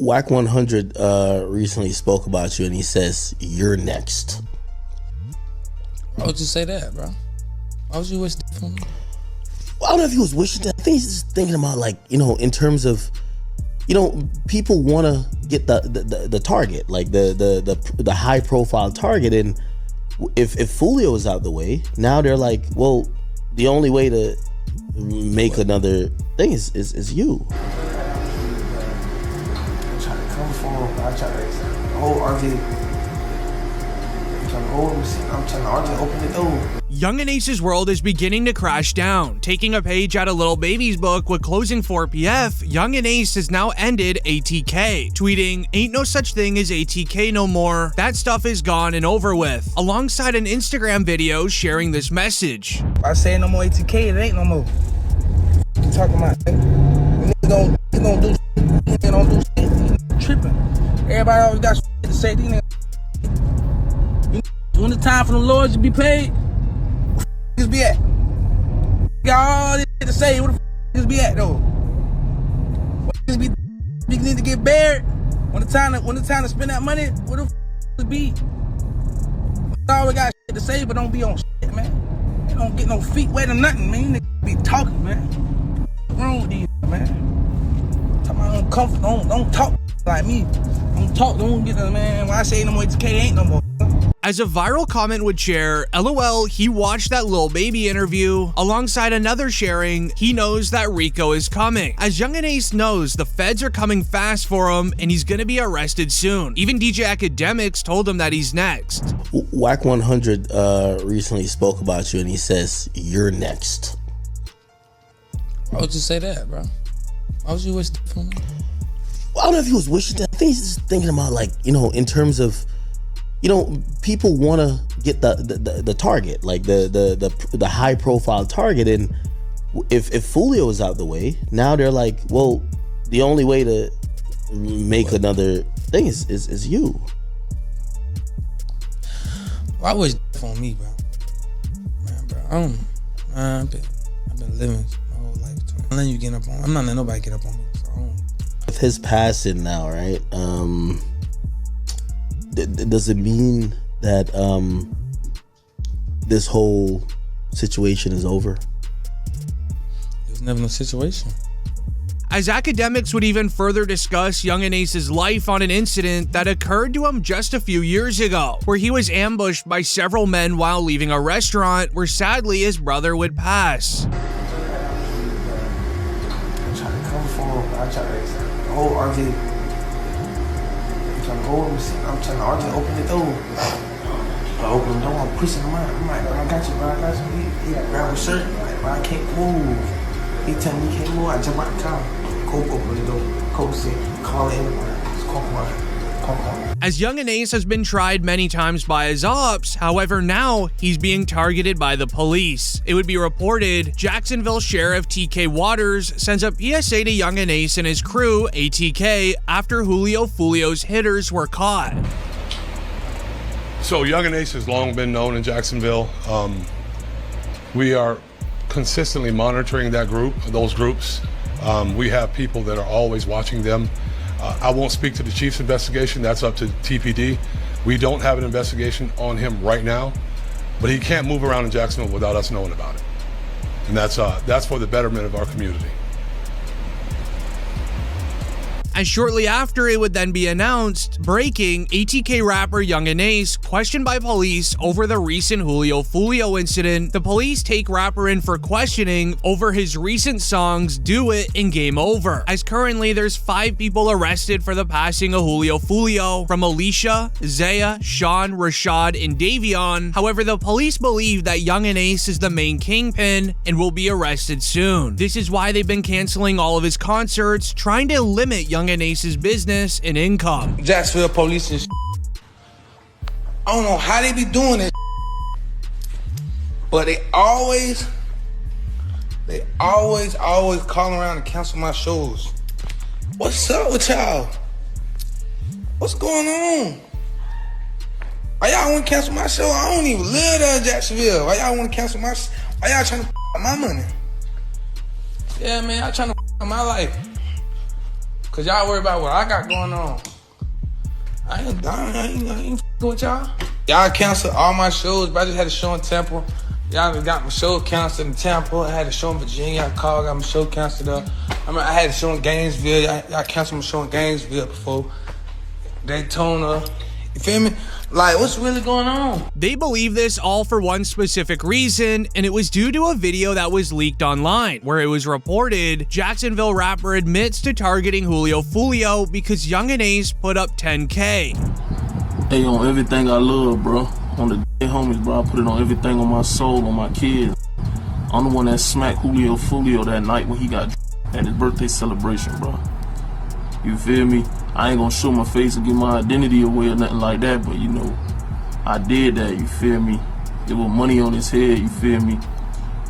Whack 100 recently spoke about you, and he says you're next. Why would you say that, bro? Why would you wish that for me? Well, I don't know if he was wishing that. I think he's just thinking about, like, in terms of, people want to get the target, like the high profile target, and if Foolio is out the way, now they're like, well, the only way to make another thing is you. I'm trying to come for him. I try to hold RJ. I'm trying to hold him. I'm trying to RJ open the door. Yungeen Ace's world is beginning to crash down. Taking a page out of Lil Baby's book with closing 4PF, Yungeen Ace has now ended ATK, tweeting, "Ain't no such thing as ATK no more. That stuff is gone and over with," alongside an Instagram video sharing this message. I say no more ATK, it ain't no more. What you talking about? Niggas don't do shit. Niggas don't do shit. Niggas tripping. Everybody always got shit to say. These niggas. When it's time for the Lord to be paid, where the be at? Got all this shit to say. Where the niggas be at though? What be need to get buried? When the time to spend that money, where the be? Always got shit to say, but don't be on shit, man. They don't get no feet wet or nothing, man. Niggas be talking, man. What's wrong with these, man? Talking about don't talk like me. Don't get the man. When I say no more ATK, ain't no more. As a viral comment would share, LOL, he watched that Lil Baby interview, alongside another sharing, he knows that Rico is coming. As Yungeen Ace knows, the feds are coming fast for him, and he's gonna be arrested soon. Even DJ Academics told him that he's next. Whack 100 recently spoke about you, and he says you're next. Why would you say that, bro? Why would you wish that for me? Well, I don't know if he was wishing that. I think he's just thinking about, like, in terms of, people want to get the target, like the high profile target, and if Foolio is out the way, now they're like, well, the only way to make another thing is you. Why wish that for me, bro? Man, bro, I've been living my whole life. I'm letting you get up on. I'm not letting nobody get up on me. So With his passing now, right? Does it mean that this whole situation is over? There's never no situation. As Academics would even further discuss Yungeen Ace's life on an incident that occurred to him just a few years ago, where he was ambushed by several men while leaving a restaurant where sadly his brother would pass. I'm trying to come for him. I try to hold RJ. I'm trying to RJ open the door. I open the door, I'm pushing him out. I'm like, bro, I got you, bro, I got you. He grab a shirt. I'm like, bro, I can't move. He tell me he can't move. I jump out the car. Cope open the door. Cope said, call it anywhere. Just call him. As Yungeen Ace has been tried many times by his ops, however now he's being targeted by the police. It would be reported Jacksonville Sheriff TK Waters sends a PSA to Yungeen Ace and his crew, ATK, after Julio Foolio's hitters were caught. So Yungeen Ace has long been known in Jacksonville. We are consistently monitoring those groups. We have people that are always watching them. I won't speak to the chief's investigation. That's up to TPD. We don't have an investigation on him right now, but he can't move around in Jacksonville without us knowing about it. And that's for the betterment of our community. And shortly after, it would then be announced, breaking, ATK rapper Yungeen Ace questioned by police over the recent Julio Foolio incident. The police take rapper in for questioning over his recent songs Do It and Game Over. As currently there's 5 people arrested for the passing of Julio Foolio, from Alicia, Zaya, Sean, Rashad, and Davion. However, the police believe that Yungeen Ace is the main kingpin and will be arrested soon. This is why they've been canceling all of his concerts, trying to limit Yungeen Ace's business and income. Jacksonville police and I don't know how they be doing this, but they always call around and cancel my shows. What's up with y'all? What's going on? Why y'all want to cancel my show? I don't even live there in Jacksonville. Why y'all want to cancel my? Why y'all trying to my money? Yeah, man, y'all trying to my life. Cause y'all worry about what I got going on. I ain't f***ing with y'all. Y'all canceled all my shows, but I just had a show in Tampa. Y'all got my show canceled in Tampa. I had a show in Virginia. I called, got my show canceled up. I had a show in Gainesville. Y'all canceled my show in Gainesville before. Daytona. You feel me? Like, what's really going on? They believe this all for one specific reason, and it was due to a video that was leaked online, where it was reported Jacksonville rapper admits to targeting Julio Foolio because Yungeen Ace put up 10K. Hey, on everything I love, bro. On the homies, bro, I put it on everything, on my soul, on my kids. I'm the one that smacked Julio Foolio that night when he got at his birthday celebration, bro. You feel me? I ain't gonna show my face and give my identity away or nothing like that, but you know, I did that, you feel me? There was money on his head, you feel me?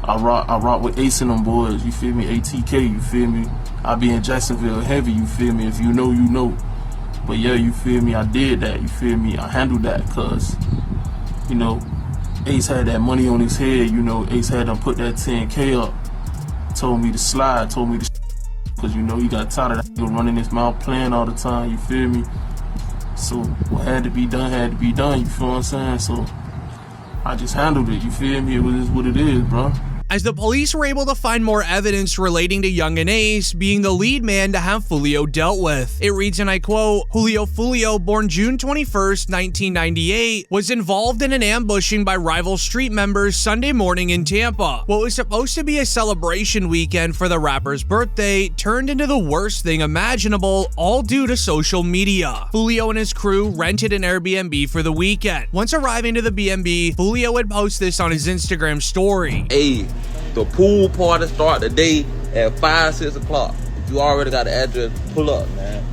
I rock with Ace and them boys, you feel me? ATK, you feel me? I be in Jacksonville heavy, you feel me? If you know, you know. But yeah, you feel me? I did that, you feel me? I handled that, cause, you know, Ace had that money on his head, you know, Ace had them put that 10K up, told me to slide, told me to cause you know he got tired of that running his mouth playing all the time, you feel me? So what had to be done, you feel what I'm saying? So I just handled it, you feel me? It was what it is, bro. As the police were able to find more evidence relating to Yungeen Ace being the lead man to have Foolio dealt with. It reads, and I quote, Julio Foolio, born June 21st, 1998, was involved in an ambushing by rival street members Sunday morning in Tampa. What was supposed to be a celebration weekend for the rapper's birthday turned into the worst thing imaginable, all due to social media. Foolio and his crew rented an Airbnb for the weekend. Once arriving to the B&B, Foolio would post this on his Instagram story. Hey, the pool party start today at 5, 6 o'clock. If you already got the address, pull up, man.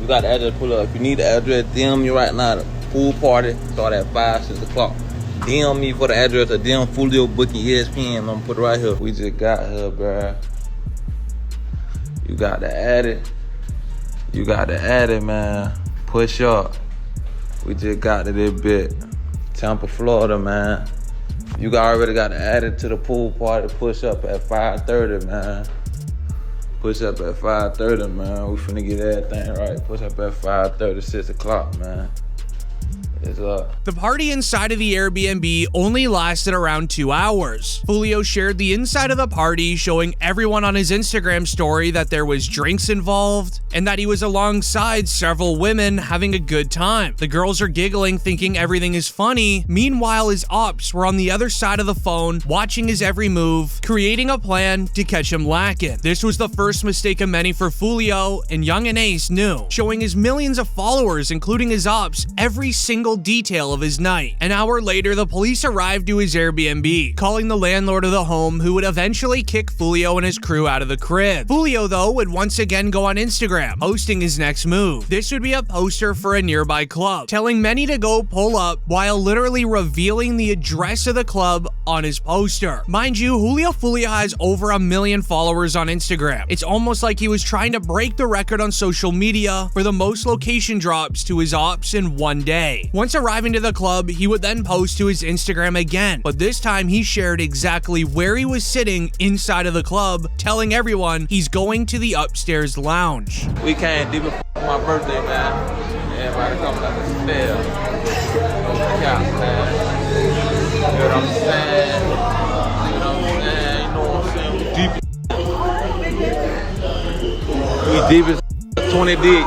You got the address, pull up. If you need the address, DM me right now. The pool party start at 5, 6 o'clock. DM me for the address or DM Foolio booking ESPN. I'm gonna put it right here. We just got here, bruh. You got to add it. You got to add it, man. Push up. We just got to this bit. Tampa, Florida, man. You already got added to the pool party. Push up at 5:30, man. Push up at 5:30, man. We finna get everything right. Push up at 5:30, 6 o'clock, man. It's up. The party inside of the Airbnb only lasted around 2 hours. Foolio shared the inside of the party, showing everyone on his Instagram story that there was drinks involved and that he was alongside several women having a good time. The girls are giggling, thinking everything is funny. Meanwhile, his ops were on the other side of the phone, watching his every move, creating a plan to catch him lacking. This was the first mistake of many for Foolio, and Yungeen Ace knew, showing his millions of followers, including his ops, every single detail of his night. An hour later, the police arrived to his Airbnb, calling the landlord of the home, who would eventually kick Foolio and his crew out of the crib. Foolio, though, would once again go on Instagram, posting his next move. This would be a poster for a nearby club, telling many to go pull up while literally revealing the address of the club on his poster. Mind you, Julio Foolio has over 1 million followers on Instagram. It's almost like he was trying to break the record on social media for the most location drops to his ops in one day. Once arriving to the club, he would then post to his Instagram again, but this time he shared exactly where he was sitting inside of the club, telling everyone he's going to the upstairs lounge. We came deep for my birthday, man. Everybody coming up to stairs. No cap, man. You know what I'm saying? You know what I'm saying? We deep as 20 deep,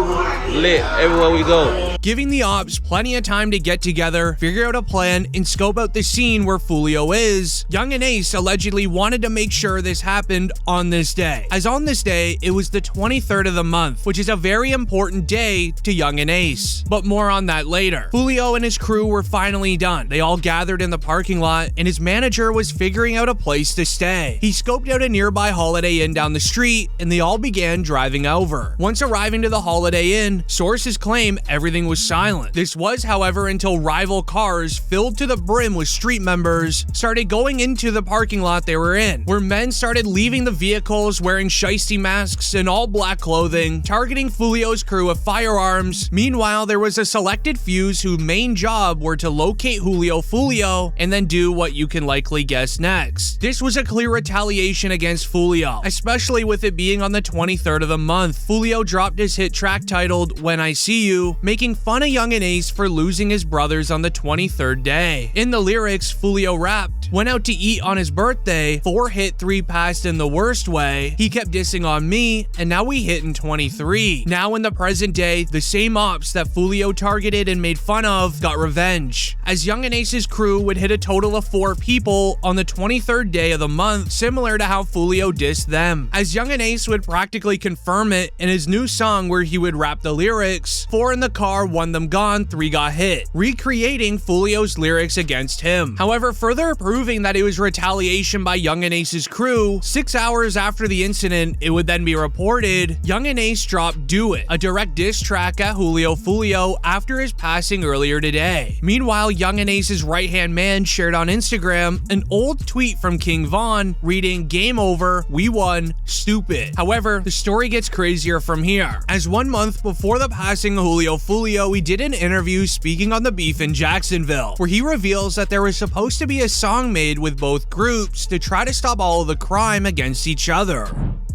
lit everywhere we go. Giving the ops plenty of time to get together, figure out a plan, and scope out the scene where Foolio is, Yungeen Ace allegedly wanted to make sure this happened on this day. As on this day, it was the 23rd of the month, which is a very important day to Yungeen Ace. But more on that later. Foolio and his crew were finally done. They all gathered in the parking lot, and his manager was figuring out a place to stay. He scoped out a nearby Holiday Inn down the street, and they all began driving over. Once arriving to the Holiday Inn, sources claim everything was was silent. This was, however, until rival cars filled to the brim with street members started going into the parking lot they were in, where men started leaving the vehicles wearing shiesty masks and all black clothing, targeting Foolio's crew with firearms. Meanwhile, there was a selected few whose main job were to locate Julio Foolio and then do what you can likely guess next. This was a clear retaliation against Foolio, especially with it being on the 23rd of the month. Foolio dropped his hit track titled When I See You, making fun of Yungeen Ace for losing his brothers on the 23rd day. In the lyrics, Foolio rapped, "Went out to eat on his birthday, 4 hit, 3 passed in the worst way. He kept dissing on me, and now we hit in 23. Now in the present day, the same ops that Foolio targeted and made fun of got revenge, as Yungeen Ace's crew would hit a total of 4 people on the 23rd day of the month, similar to how Foolio dissed them, as Yungeen Ace would practically confirm it in his new song where he would rap the lyrics, 4 in the car, 1 them gone, 3 got hit," recreating Foolio's lyrics against him. However, further proving that it was retaliation by Yungeen Ace's crew, 6 hours after the incident, it would then be reported Yungeen Ace dropped Do It, a direct diss track at Julio Foolio after his passing earlier today. Meanwhile, Yungeen Ace's right-hand man shared on Instagram an old tweet from King Von reading, "Game over, we won, stupid." However, the story gets crazier from here, as 1 month before the passing of Julio Foolio, he did an interview speaking on the beef in Jacksonville, where he reveals that there was supposed to be a song made with both groups to try to stop all of the crime against each other.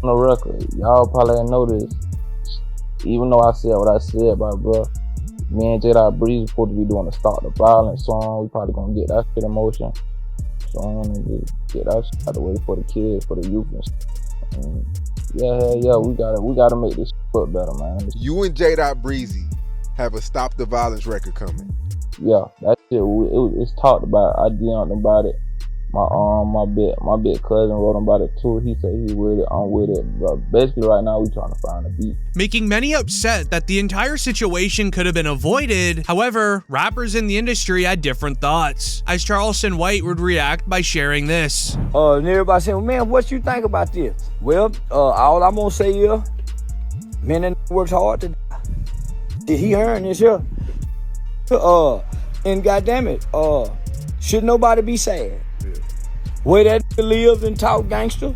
On the record, y'all probably didn't know this. Even though I said what I said, bro, me and J.Breeze supposed to be doing a Stop the Violence song. We probably gonna get that shit in motion. So I'm gonna just get that shit out of the way for the kids, for the youth and shit. And yeah, we gotta make this look better, man. You and J.Breezy have a Stop the Violence record coming. Yeah, that shit, it's talked about. I DM'd about it. My big cousin wrote about it too. He said he with it, I'm with it. But basically right now we trying to find a beat. Making many upset that the entire situation could have been avoided. However, rappers in the industry had different thoughts, as Charleston White would react by sharing this. And everybody saying, "Man, what you think about this?" Well, all I'm gonna say is, man, that works hard to die. Did he earn this here? And goddamn it, should nobody be sad? Where that nigga live and talk gangster?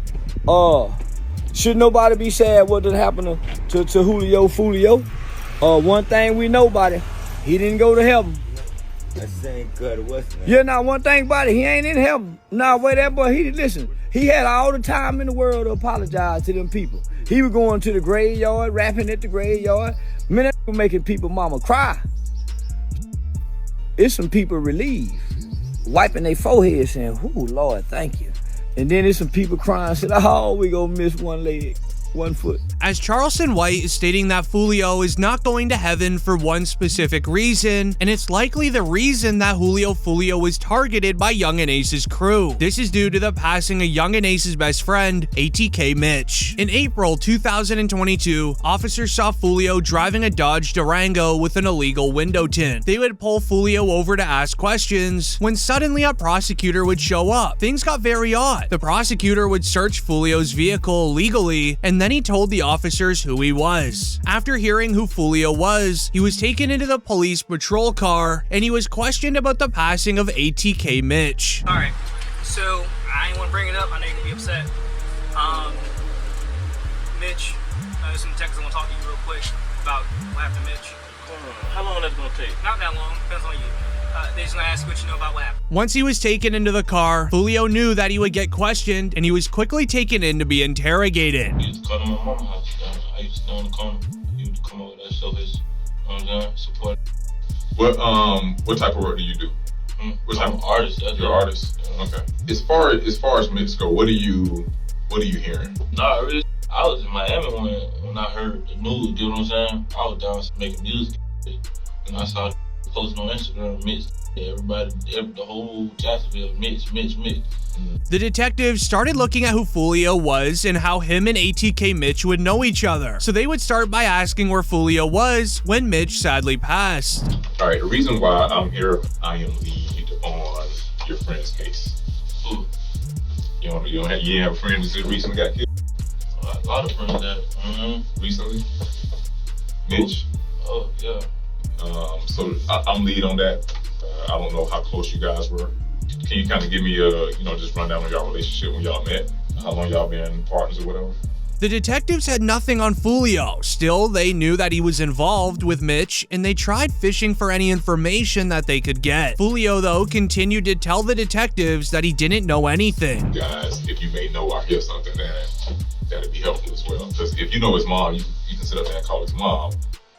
Should nobody be sad what did happen to Julio Foolio? One thing we know about it, he didn't go to heaven. That same good, what's that? Yeah, now one thing about it, he ain't in heaven. Nah, where that boy, he had all the time in the world to apologize to them people. He was going to the graveyard, rapping at the graveyard. Man, that was making people mama cry. It's some people relieved, wiping their forehead saying, "Ooh, Lord, thank you." And then there's some people crying, saying, "Oh, we gonna miss one leg, 1 foot." As Charleston White is stating that Foolio is not going to heaven for one specific reason, and it's likely the reason that Julio Foolio was targeted by Yungeen Ace's crew. This is due to the passing of Yungeen Ace's best friend, ATK Mitch. In April 2022, officers saw Foolio driving a Dodge Durango with an illegal window tint. They would pull Foolio over to ask questions, when suddenly a prosecutor would show up. Things got very odd. The prosecutor would search Foolio's vehicle illegally, and then he told the officers who he was. After hearing who Foolio was, he was taken into the police patrol car, and he was questioned about the passing of ATK Mitch. All right, so I ain't want to bring it up. I know you're gonna be upset. Mitch, there's some texts I want to talk to you real quick about what happened to Mitch. How long that's gonna take? Not that long. Depends on you. They just gonna ask what you know about what happened. Once he was taken into the car, Foolio knew that he would get questioned, and he was quickly taken in to be interrogated. I used to come to my mama's house. I used to stay on the corner. He would come over there, show his, support. What type of work do you do? What type of artist? You're an artist. Okay. As far as Mitch go, what are you hearing? Nah, really, I was in Miami when I heard the news. You know what I'm saying? I was down making music, and I saw posting on Instagram, Mitch. Everybody, the whole Jacksonville, Mitch. The detectives started looking at who Foolio was and how him and ATK Mitch would know each other. So they would start by asking where Foolio was when Mitch sadly passed. All right, the reason why I'm here, I am lead on your friend's case. Ooh. You didn't have a friend that recently got killed? A lot of friends that, Recently? Mitch? Oh, yeah. So I'm lead on that. I don't know how close you guys were. Can you kind of give me a, just rundown on y'all relationship when y'all met? How long y'all been partners or whatever? The detectives had nothing on Julio. Still, they knew that he was involved with Mitch, and they tried fishing for any information that they could get. Julio, though, continued to tell the detectives that he didn't know anything. Guys, if you may know or hear something, that'd be helpful as well. Because if you know his mom, you can sit up there and call his mom,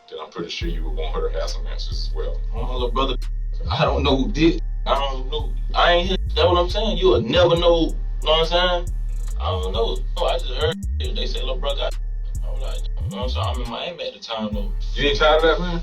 then I'm pretty sure you would want her to have some answers as well. My little brother, I don't know who did. I don't know. I ain't here. That's what I'm saying. You'll never know. You know what I'm saying? I don't know. I just heard they say, little brother. I was like, you know what I'm saying? I'm in Miami at the time, though. You ain't tired of that, man?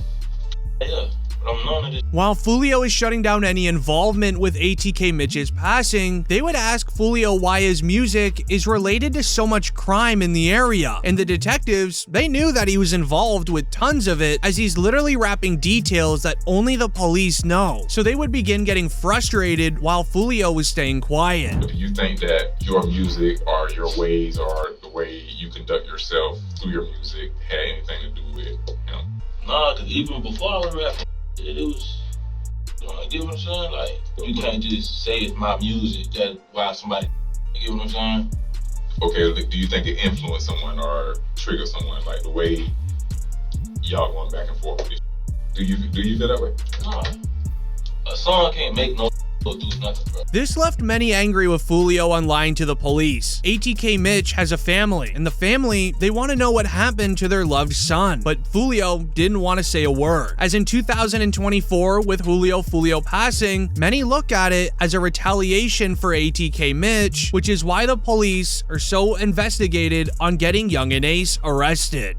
Yeah. But I'm none of this. While Julio is shutting down any involvement with ATK Mitch's passing, they would ask Julio why his music is related to so much crime in the area. And the detectives, they knew that he was involved with tons of it, as he's literally rapping details that only the police know. So they would begin getting frustrated while Julio was staying quiet. Do you think that your music or your ways or the way you conduct yourself through your music had anything to do with him? Nah, because even before I was rapping, it was, you get what I'm saying? Like, you can't just say it's my music, that's why somebody, you get what I'm saying? Okay, do you think it influenced someone or triggered someone, like the way y'all going back and forth? Do you feel that way? Nah, a song can't make no do nothing, bro. This left many angry with Julio on lying to the police. ATK Mitch has a family, and the family, they want to know what happened to their loved son. But Julio didn't want to say a word. As in 2024, with Julio Foolio passing, many look at it as a retaliation for ATK Mitch, which is why the police are so investigated on getting Yungeen Ace arrested.